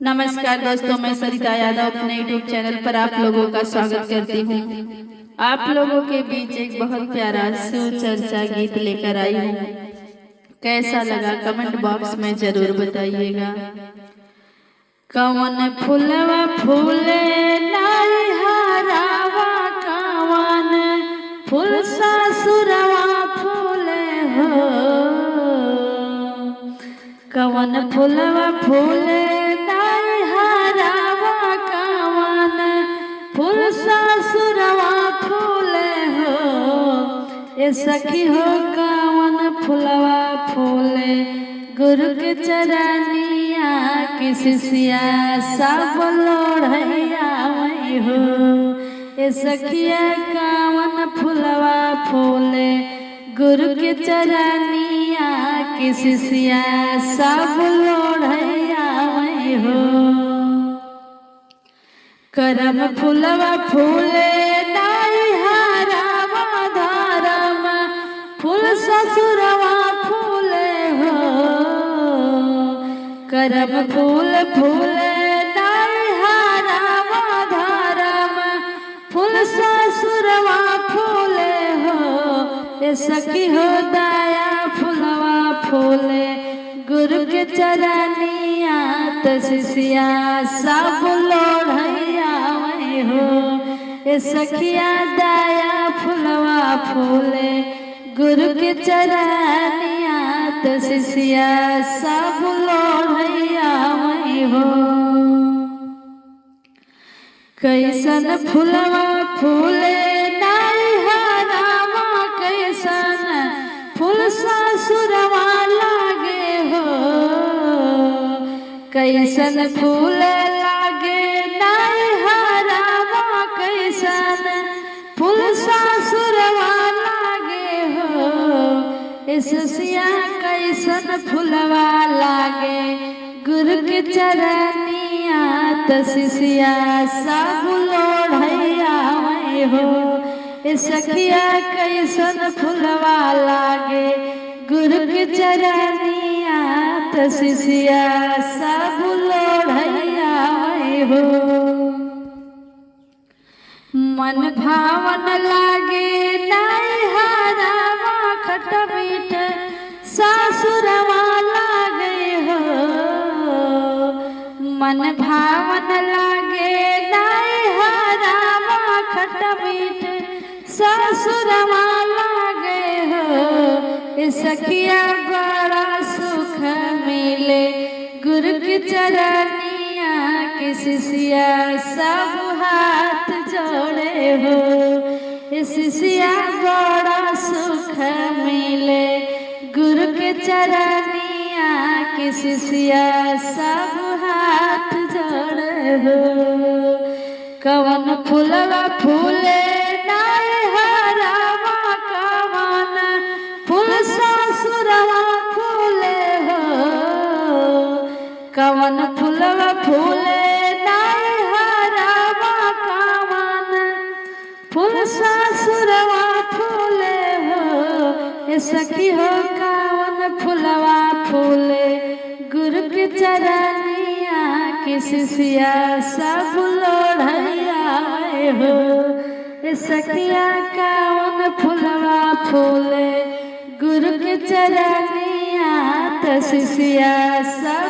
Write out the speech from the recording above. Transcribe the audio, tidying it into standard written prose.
नमस्कार दोस्तों, मैं सरिता यादव अपने यूट्यूब चैनल पर आप लोगों का स्वागत करती हूँ। आप लोगों के बीच एक बहुत प्यारा सुचर्चा गीत लेकर आई हूँ। कैसा लगा कमेंट बॉक्स में जरूर बताइएगा। कवन फूलवा फूले नाई हरावा, कवन फूल सासुरवा फूले हो। कवन फूलवा फूले नाई हरावा, कवन फूल सासुरवा फूले हो। ए सखी हो कवन फूलवा फूले गुरु के चरनिया की शिष्या सब लोढ़ैया वही हो। ए सखिया कवन फूलवा फूले गुरु के चरनिया की शिष्या सब लोढ़ैया वही हो। करम फूलवा फूले नाई हरावा, धरम फूल ससुरवा फूले हो। करम फूल फूले नाई हरावा, धरम फूल ससुरवा फूले हो। ए सखी हो दया फूलवा फूले गुरु के चरनिया त शिष्या सब लोढ़ैया वही हो। ए सखिया दया फूलवा फूले गुरु के चरनिया त शिष्या सब लोढ़ैया वही हो। कैसन फूलवा फूले नाई हरावा, कैसन फूल ससुरवा लागे हो। कैसन फूल लागे नाई हरावा, कैसन फूल ससुरवा लागे हो। इस सिया कैसन फूलवा लागे गुरु के चरनिया त शिष्या सब लोढ़ैया वही हो। ए सखिया कैसन फूलवा लागे गुरु के चरनिया त शिष्या सब लोढ़ैया वही हो। मन भावन लागे नाई हरावा, खट मीठ सासुरवा लागे हो। मन भावन लागे नाई हरावा, खट मीठ सासुरवा लागे हो। ए सखिया बड़ा सुख मिले गुरु के चरनिया के शिष्या सब हाथ जोड़े हो। ए शिष्या बड़ा सुख मिले गुरु के चरनिया के शिष्या सब हाथ जोड़े हो। कवन फूलवा फूले नाई हरावा, कवन फूल ससुरवा फूले हो। कवन फूलवा फूले नाई हरावा, कवन फूल ससुरवा फूले हो। ए सखी हो कवन फूलवा फूले गुरु के चरनिया के शिष्या सब लोढ़ैया हो। ए सखिया कवन फूलवा फूले गुरु के चरनिया त शिष्या सब